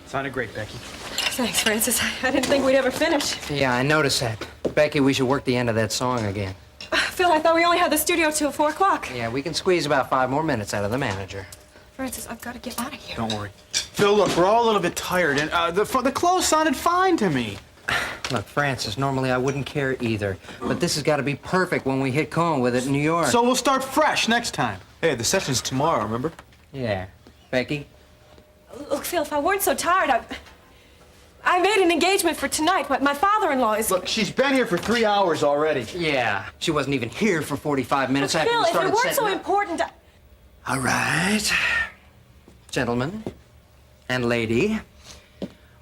Sounded great, Becky. Thanks, Francis. I didn't think we'd ever finish. Yeah, I noticed that. Becky, we should work the end of that song again. Phil, I thought we only had the studio till 4 o'clock. Yeah, we can squeeze about 5 more minutes out of the manager. Francis, I've got to get out of here. Don't worry. Phil, look, we're all a little bit tired, and the clothes sounded fine to me. Look, Francis, normally I wouldn't care either, but this has got to be perfect when we hit Cohen with it in New York. So we'll start fresh next time. Hey, the session's tomorrow, remember? Yeah. Becky? Look, Phil, if I weren't so tired, I made an engagement for tonight, but my father-in-law is... Look, she's been here for 3 hours already. Yeah. She wasn't even here for 45 minutes after Phil, we started if it weren't so setting up. important... All right. Gentlemen and lady,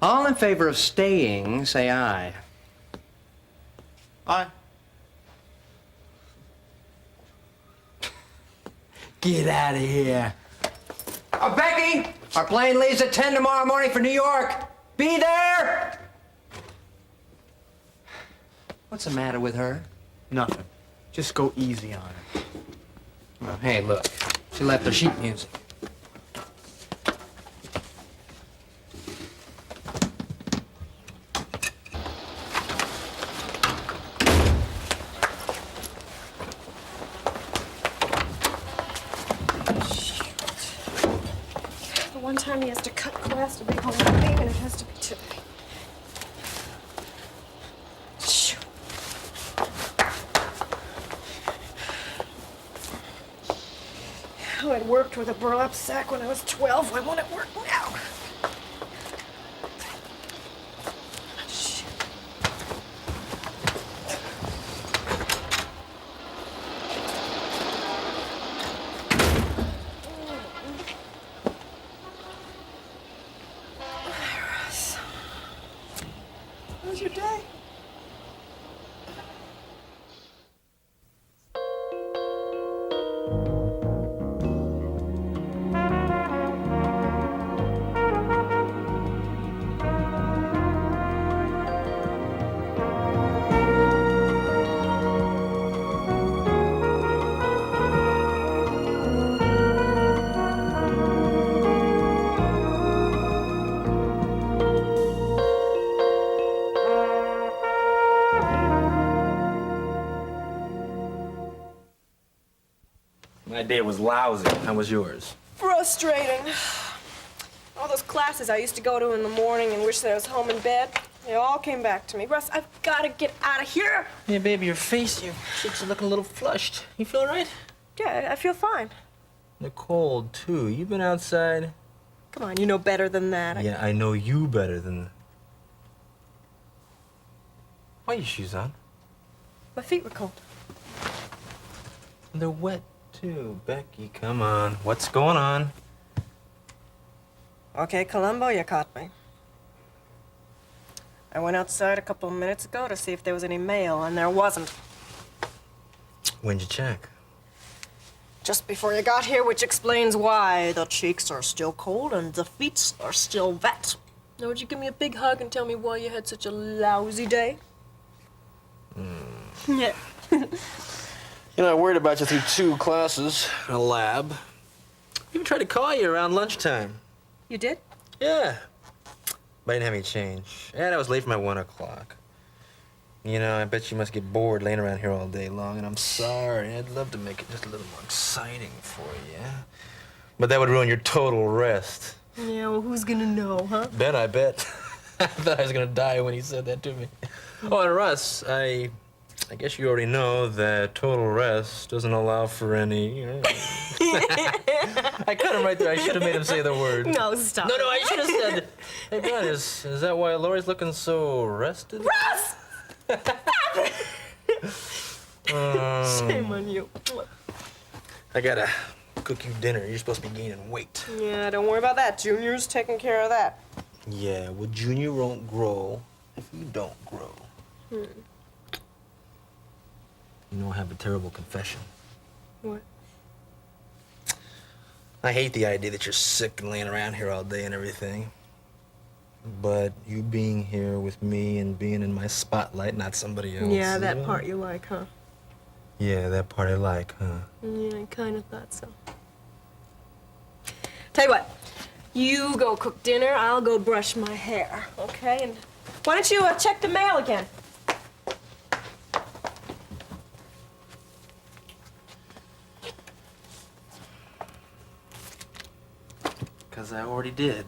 all in favor of staying, say aye. Aye. Get out of here. Becky, our plane leaves at 10 tomorrow morning for New York. Be there! What's the matter with her? Nothing. Just go easy on her. Well, hey, look. She left her sheet music. The one time he has to cut class to be home with me, and it has to be today. Shoot. Oh, I'd worked with a burlap sack when I was 12. Why won't it work now? Shit. How was your day? My day was lousy. How was yours? Frustrating. All those classes I used to go to in the morning and wish that I was home in bed, they all came back to me. Russ, I've got to get out of here. Hey, baby, your cheeks are looking a little flushed. You feel all right? Yeah, I feel fine. They're cold, too. You been outside? Come on, you know better than that. Yeah, I know you better than that. Why are your shoes on? My feet were cold. They're wet, too. Becky, come on. What's going on? Okay, Columbo, you caught me. I went outside a couple of minutes ago to see if there was any mail, and there wasn't. When'd you check? Just before you got here, which explains why the cheeks are still cold and the feet are still wet. Now, would you give me a big hug and tell me why you had such a lousy day? Yeah. You know, I worried about you through 2 classes and a lab. Even tried to call you around lunchtime. You did? Yeah. But I didn't have any change. And I was late for my 1 o'clock. You know, I bet you must get bored laying around here all day long, and I'm sorry. I'd love to make it just a little more exciting for you. But that would ruin your total rest. Yeah, well, who's gonna know, huh? Ben, I bet. I thought I was gonna die when he said that to me. Oh, and Russ, I guess you already know that total rest doesn't allow for any, you know. I cut him right there. I should have made him say the word. No, stop. No, I should have said, hey, Ben, is that why Lori's looking so rested? Russ! Shame on you. I gotta cook you dinner. You're supposed to be gaining weight. Yeah, don't worry about that. Junior's taking care of that. Yeah, well, Junior won't grow if you don't grow. You know, I have a terrible confession. What? I hate the idea that you're sick and laying around here all day and everything. But you being here with me and being in my spotlight, not somebody else. Yeah, that part you like, huh? Yeah, that part I like, huh? Yeah, I kind of thought so. Tell you what, You go cook dinner, I'll go brush my hair, okay? And why don't you check the mail again? Because I already did.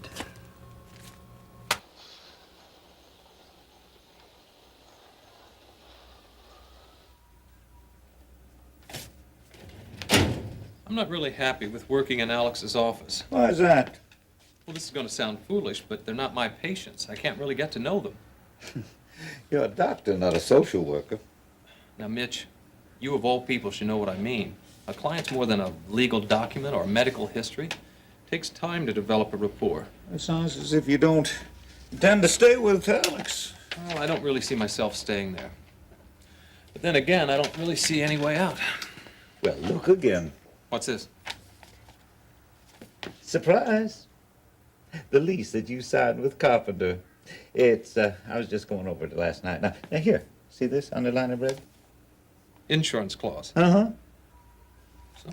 I'm not really happy with working in Alex's office. Why is that? Well, this is going to sound foolish, but they're not my patients. I can't really get to know them. You're a doctor, not a social worker. Now, Mitch, you of all people should know what I mean. A client's more than a legal document or a medical history. It takes time to develop a rapport. It sounds as if you don't intend to stay with Alex. Well, I don't really see myself staying there. But then again, I don't really see any way out. Well, look again. What's this? Surprise. The lease that you signed with Carpenter. It's, I was just going over it last night. Now here, see this underline of red? Insurance clause. Uh-huh. So,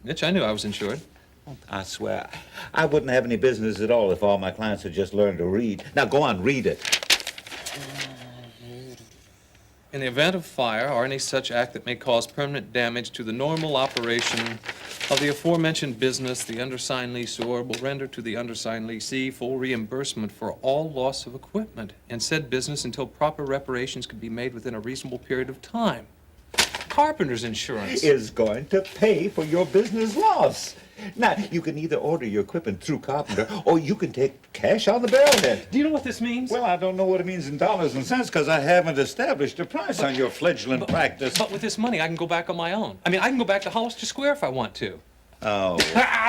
Mitch, I knew I was insured. I swear, I wouldn't have any business at all if all my clients had just learned to read. Now go on, read it. In the event of fire or any such act that may cause permanent damage to the normal operation of the aforementioned business, the undersigned lessor will render to the undersigned lessee full reimbursement for all loss of equipment in said business until proper reparations can be made within a reasonable period of time. Carpenter's insurance Is going to pay for your business loss. Now, you can either order your equipment through Carpenter, or you can take cash on the barrelhead. Do you know what this means? Well, I don't know what it means in dollars and cents because I haven't established a price on your fledgling practice. But with this money, I can go back on my own. I mean, I can go back to Hollister Square if I want to. Oh.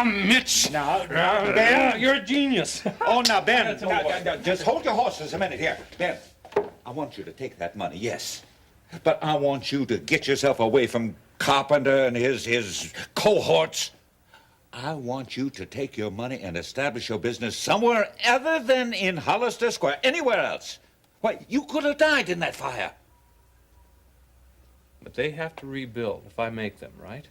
Mitch! Now, Ben. You're a genius. Oh, now, Ben. Now, just hold your horses a minute here. Ben, I want you to take that money, yes. But I want you to get yourself away from Carpenter and his cohorts. I want you to take your money and establish your business somewhere other than in Hollister Square, anywhere else. Why, you could have died in that fire. But they have to rebuild if I make them, right?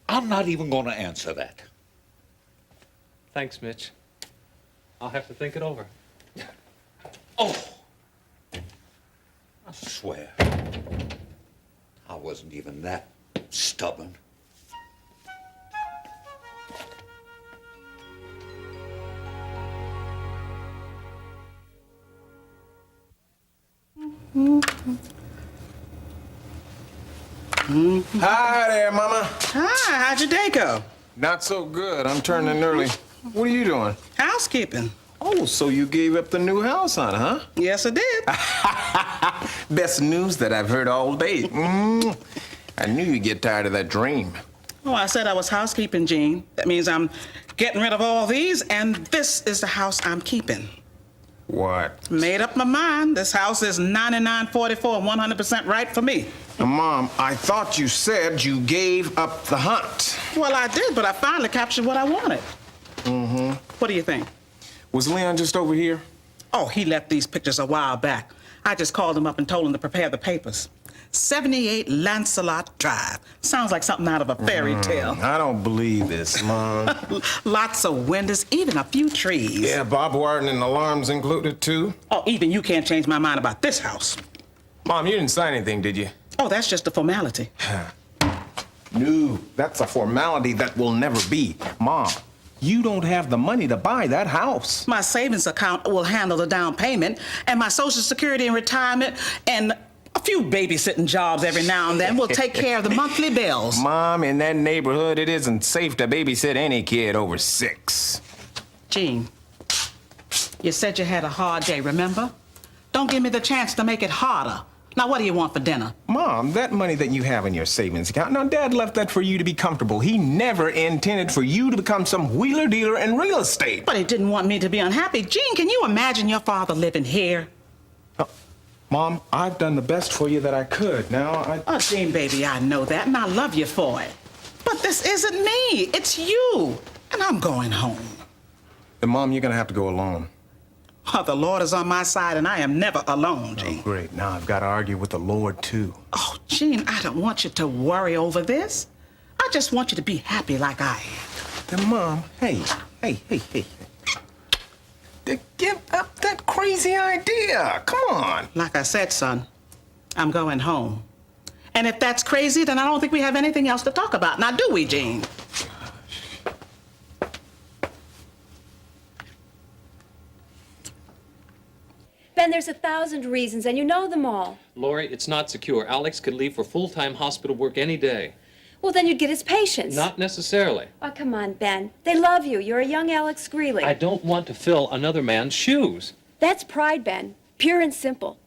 I'm not even going to answer that. Thanks, Mitch. I'll have to think it over. Oh, I swear, I wasn't even that stubborn. Hi there, Mama. Hi, how'd your day go? Not so good. I'm turning early. What are you doing? Housekeeping. Oh, so you gave up the new house on, huh? Yes, I did. Best news that I've heard all day. I knew you'd get tired of that dream. Oh, I said I was housekeeping, Gene. That means I'm getting rid of all these, and this is the house I'm keeping. What? Made up my mind. This house is 99.44, 100% right for me. Now, Mom, I thought you said you gave up the hunt. Well, I did, but I finally captured what I wanted. Mm-hmm. What do you think? Was Leon just over here? Oh, he left these pictures a while back. I just called him up and told him to prepare the papers. 78 Lancelot Drive. Sounds like something out of a fairy tale. I don't believe this, Mom. Lots of windows, even a few trees. Yeah, barbed wire and alarms included, too? Oh, even you can't change my mind about this house. Mom, you didn't sign anything, did you? Oh, that's just a formality. No, that's a formality that will never be. Mom, you don't have the money to buy that house. My savings account will handle the down payment, and my Social Security and retirement, and a few babysitting jobs every now and then will take care of the monthly bills. Mom, in that neighborhood, it isn't safe to babysit any kid over 6. Gene, you said you had a hard day, remember? Don't give me the chance to make it harder. Now, what do you want for dinner? Mom, that money that you have in your savings account, now, Dad left that for you to be comfortable. He never intended for you to become some wheeler dealer in real estate. But he didn't want me to be unhappy. Gene, can you imagine your father living here? Mom, I've done the best for you that I could. Oh, Gene, baby, I know that, and I love you for it. But this isn't me. It's you. And I'm going home. Then, Mom, you're gonna have to go alone. Oh, the Lord is on my side, and I am never alone, Gene. Oh, great. Now I've got to argue with the Lord, too. Oh, Gene, I don't want you to worry over this. I just want you to be happy like I am. Then, Mom, hey, Hey. Give up that crazy idea. Come on. Like I said, son, I'm going home. And if that's crazy, then I don't think we have anything else to talk about. Now, do we, Jean? Ben, there's 1,000 reasons, and you know them all. Lori, it's not secure. Alex could leave for full-time hospital work any day. Well, then you'd get his patients. Not necessarily. Oh, come on, Ben. They love you. You're a young Alex Greeley. I don't want to fill another man's shoes. That's pride, Ben. Pure and simple.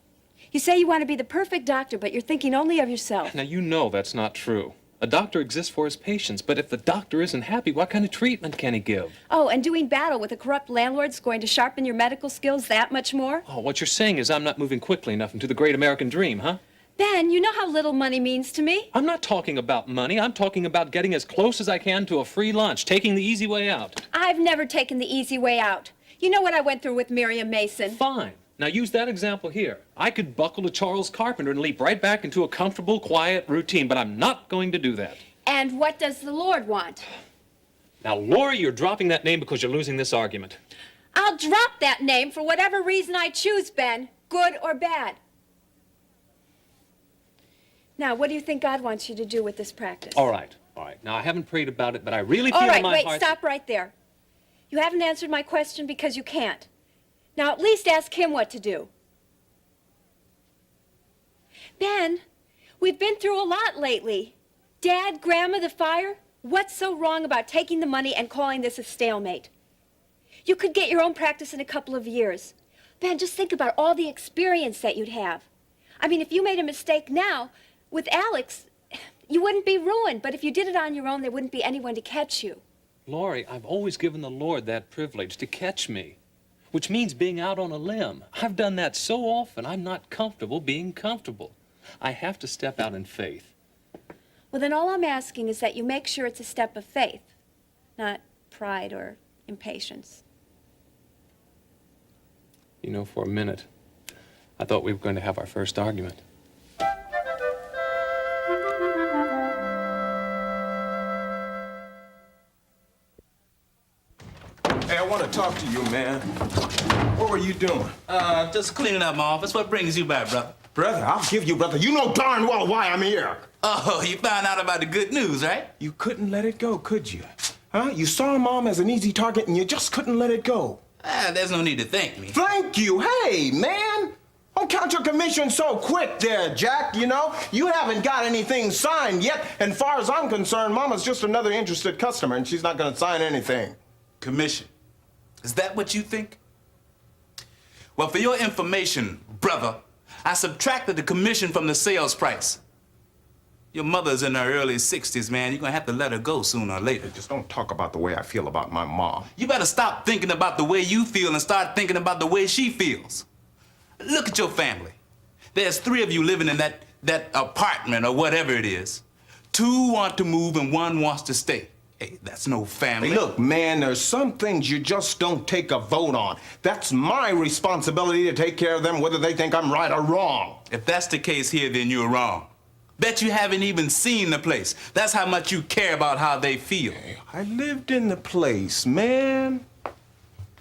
You say you want to be the perfect doctor, but you're thinking only of yourself. Now, you know that's not true. A doctor exists for his patients, but if the doctor isn't happy, what kind of treatment can he give? Oh, and doing battle with a corrupt landlord's going to sharpen your medical skills that much more? Oh, what you're saying is I'm not moving quickly enough into the great American dream, huh? Ben, you know how little money means to me. I'm not talking about money. I'm talking about getting as close as I can to a free lunch, taking the easy way out. I've never taken the easy way out. You know what I went through with Miriam Mason. Fine. Now use that example here. I could buckle to Charles Carpenter and leap right back into a comfortable, quiet routine, but I'm not going to do that. And what does the Lord want? Now, Lori, you're dropping that name because you're losing this argument. I'll drop that name for whatever reason I choose, Ben, good or bad. Now, what do you think God wants you to do with this practice? All right. Now, I haven't prayed about it, but I really feel All right, in my wait, heart... stop right there. You haven't answered my question because you can't. Now, at least ask him what to do. Ben, we've been through a lot lately. Dad, Grandma, the fire. What's so wrong about taking the money and calling this a stalemate? You could get your own practice in a couple of years. Ben, just think about all the experience that you'd have. I mean, if you made a mistake now, with Alex, you wouldn't be ruined. But if you did it on your own, there wouldn't be anyone to catch you. Lori, I've always given the Lord that privilege to catch me, which means being out on a limb. I've done that so often, I'm not comfortable being comfortable. I have to step out in faith. Well, then all I'm asking is that you make sure it's a step of faith, not pride or impatience. You know, for a minute, I thought we were going to have our first argument. Hey, I want to talk to you, man. What were you doing? Just cleaning up my office. What brings you back, brother? Brother, I'll give you, brother. You know darn well why I'm here. Oh, you found out about the good news, right? You couldn't let it go, could you? Huh? You saw Mom as an easy target and you just couldn't let it go. There's no need to thank me. Thank you. Hey, man. Don't count your commission so quick there, Jack, you know? You haven't got anything signed yet. And far as I'm concerned, Mama's just another interested customer and she's not going to sign anything. Commission. Is that what you think? Well, for your information, brother, I subtracted the commission from the sales price. Your mother's in her early 60s, man. You're gonna have to let her go sooner or later. Just don't talk about the way I feel about my mom. You better stop thinking about the way you feel and start thinking about the way she feels. Look at your family. There's 3 of you living in that apartment or whatever it is. 2 want to move and 1 wants to stay. Hey, that's no family. Hey, look, man, there's some things you just don't take a vote on. That's my responsibility to take care of them, whether they think I'm right or wrong. If that's the case here, then you're wrong. Bet you haven't even seen the place. That's how much you care about how they feel. Hey, I lived in the place, man.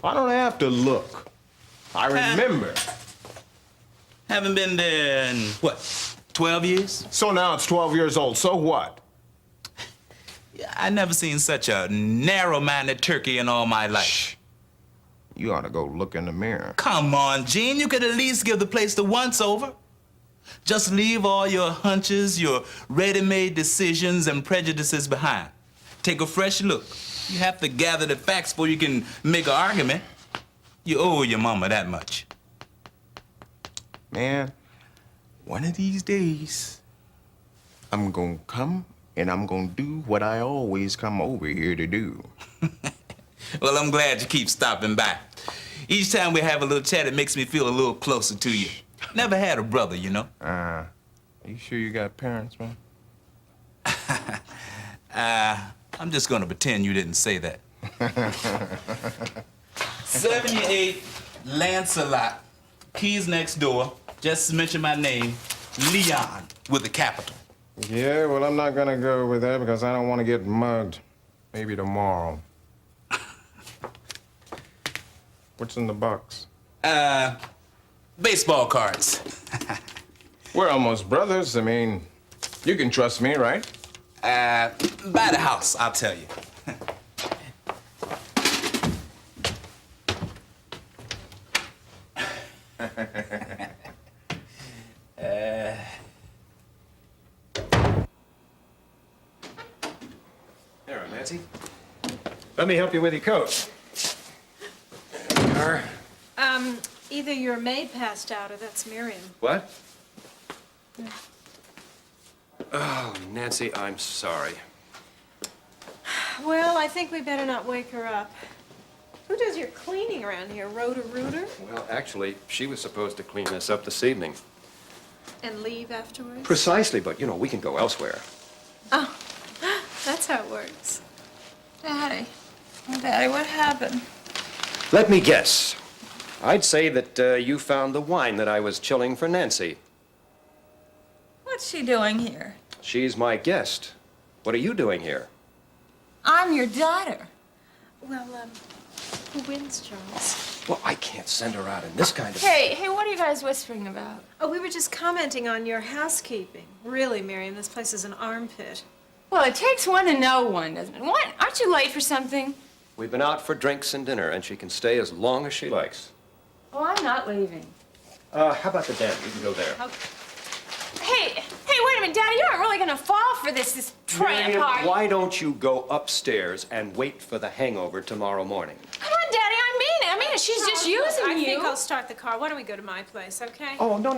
I don't have to look. I remember. Haven't been there in, what, 12 years? So now it's 12 years old, so what? I never seen such a narrow-minded turkey in all my life. Shh. You ought to go look in the mirror. Come on, Gene. You could at least give the place the once-over. Just leave all your hunches, your ready-made decisions and prejudices behind. Take a fresh look. You have to gather the facts before you can make an argument. You owe your mama that much. Man, one of these days, I'm gonna come and I'm gonna do what I always come over here to do. Well, I'm glad you keep stopping by. Each time we have a little chat, it makes me feel a little closer to you. Never had a brother, you know. Are you sure you got parents, man? I'm just gonna pretend you didn't say that. 78 Lancelot. Keys next door. Just mention my name, Leon, with a capital. Yeah, well, I'm not gonna go with that because I don't want to get mugged. Maybe tomorrow. What's in the box? Baseball cards. We're almost brothers. I mean, you can trust me, right? Buy the house, I'll tell you. There, Nancy. Let me help you with your coat. Car. Either your maid passed out or that's Miriam. What? Oh, Nancy, I'm sorry. Well, I think we better not wake her up. Who does your cleaning around here? Rhoda Rooter? Well, actually, she was supposed to clean this up this evening. And leave afterwards? Precisely, but, you know, we can go elsewhere. Oh, that's how it works. Daddy. Oh, Daddy, what happened? Let me guess. I'd say that you found the wine that I was chilling for Nancy. What's she doing here? She's my guest. What are you doing here? I'm your daughter. Well, who wins, Charles? Well, I can't send her out in this kind of... Hey, what are you guys whispering about? Oh, we were just commenting on your housekeeping. Really, Miriam, this place is an armpit. Well, it takes one to know one, doesn't it? What? Aren't you late for something? We've been out for drinks and dinner, and she can stay as long as she likes. Oh, I'm not leaving. How about the den? You can go there. Okay. Hey, wait a minute, Daddy. You aren't really gonna fall for this tramp, Miriam, are you? why don't you go upstairs and wait for the hangover tomorrow morning? Come on, Daddy. I mean it. She's just using I you. think I'll start the car. Why don't we go to my place, okay? Oh, no.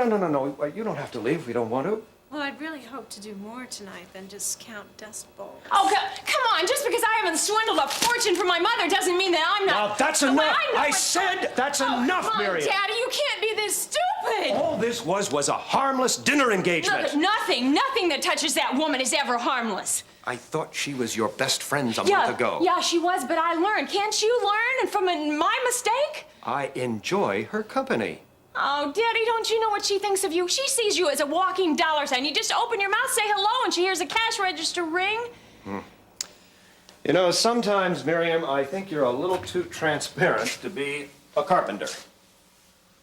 You don't have to leave if you don't want to. Well, I'd really hope to do more tonight than just count dust bowls. Oh, come on. Just because I haven't swindled a fortune from my mother doesn't mean that I'm not... Now, that's Well, enough. I know I what's said going- that's Oh, enough, come on, Miriam. Daddy. You can't be this stupid. All this was a harmless dinner engagement. Look, nothing that touches that woman is ever harmless. I thought she was your best friend a month ago. Yeah, she was, but I learned. Can't you learn from my mistake? I enjoy her company. Oh, Daddy, don't you know what she thinks of you? She sees you as a walking dollar sign. You just open your mouth, say hello, and she hears a cash register ring. You know, sometimes, Miriam, I think you're a little too transparent to be a carpenter.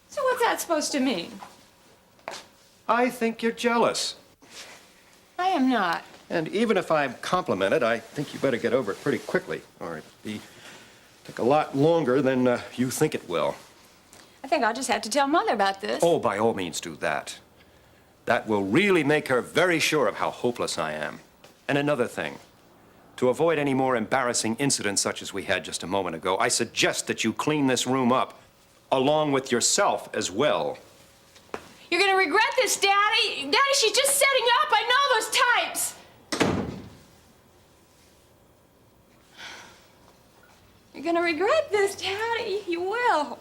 So what's that supposed to mean? I think you're jealous. I am not. And even if I'm complimented, I think you better get over it pretty quickly, or it'll take a lot longer than you think it will. I think I'll just have to tell Mother about this. Oh, by all means, do that. That will really make her very sure of how hopeless I am. And another thing, to avoid any more embarrassing incidents such as we had just a moment ago, I suggest that you clean this room up, along with yourself as well. You're gonna regret this, Daddy. Daddy, she's just setting up. I know those types. You're gonna regret this, Daddy. You will.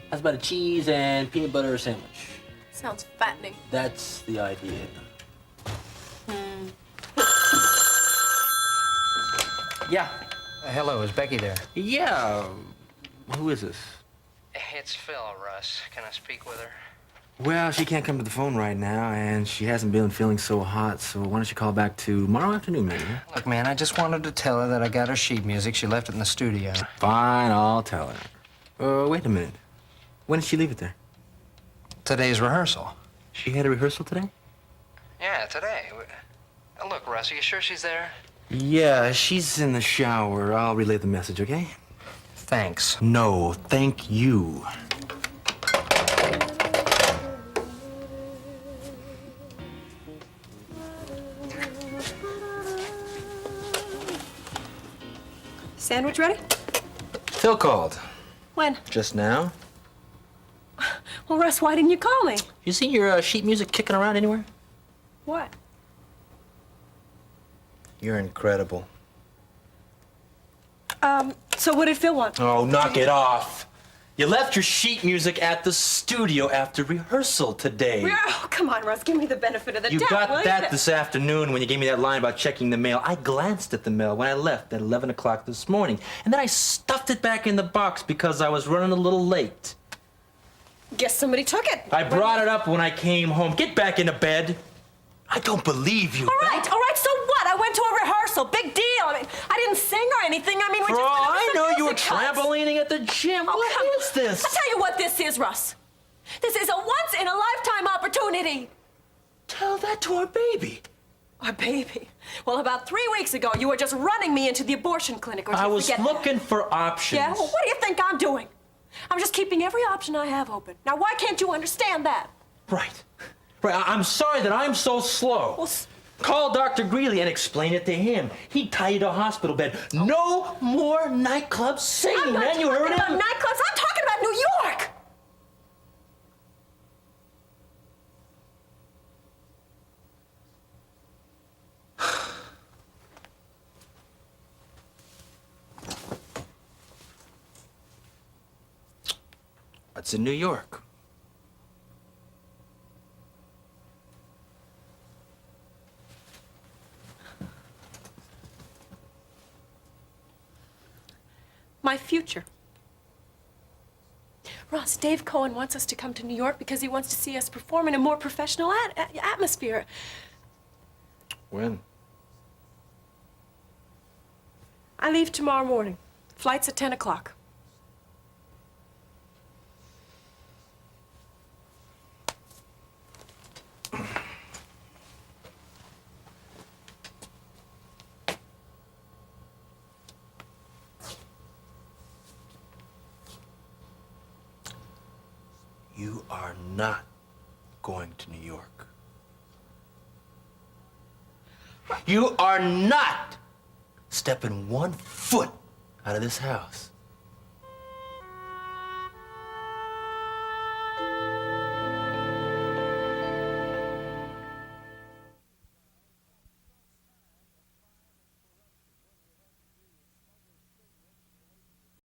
How's about a cheese and peanut butter sandwich? Sounds fattening. That's the idea. Yeah. Hello, is Becky there? Yeah. Who is this? It's Phil, Russ. Can I speak with her? Well, she can't come to the phone right now, and she hasn't been feeling so hot, so why don't you call back tomorrow afternoon, maybe? Look, man, I just wanted to tell her that I got her sheet music. She left it in the studio. Fine, I'll tell her. Wait a minute. When did she leave it there? Today's rehearsal. She had a rehearsal today? Yeah, today. Look, Russ, are you sure she's there? Yeah, she's in the shower. I'll relay the message, okay? Thanks. No, thank you. Sandwich ready? Phil called. When? Just now. Well, Russ, why didn't you call me? You see your sheet music kicking around anywhere? What? You're incredible. So what did Phil want? Oh, knock it off. You left your sheet music at the studio after rehearsal today. Oh, come on, Russ, give me the benefit of the You doubt, will got you? that this afternoon when you gave me that line about checking the mail. I glanced at the mail when I left at 11 o'clock this morning, and then I stuffed it back in the box because I was running a little late. Guess somebody took it. I brought it up when I came home. Get back into bed. I don't believe you. All right, so what? I went to a rehearsal. Big deal. I mean, I didn't sing or anything. I mean, we For just all went over I some know, you were music cuts. trampolining at the gym. Oh, What is this? I'll tell you what this is, Russ. This is a once-in-a-lifetime opportunity. Tell that to our baby. Our baby? Well, about 3 weeks ago, you were just running me into the abortion clinic. Or did I you was forget looking that? for options. Yeah? Well, what do you think I'm doing? I'm just keeping every option I have open. Now, why can't you understand that? Right. I'm sorry that I'm so slow. Well, call Dr. Greeley and explain it to him. He'd tie you to a hospital bed. No more nightclub singing, I'm not man. You talking heard him? about nightclubs. I'm talking about New York. It's in New York. My future. Ross, Dave Cohen wants us to come to New York because he wants to see us perform in a more professional atmosphere. When? I leave tomorrow morning. Flight's at 10 o'clock. You are not going to New York. You are not stepping 1 foot out of this house.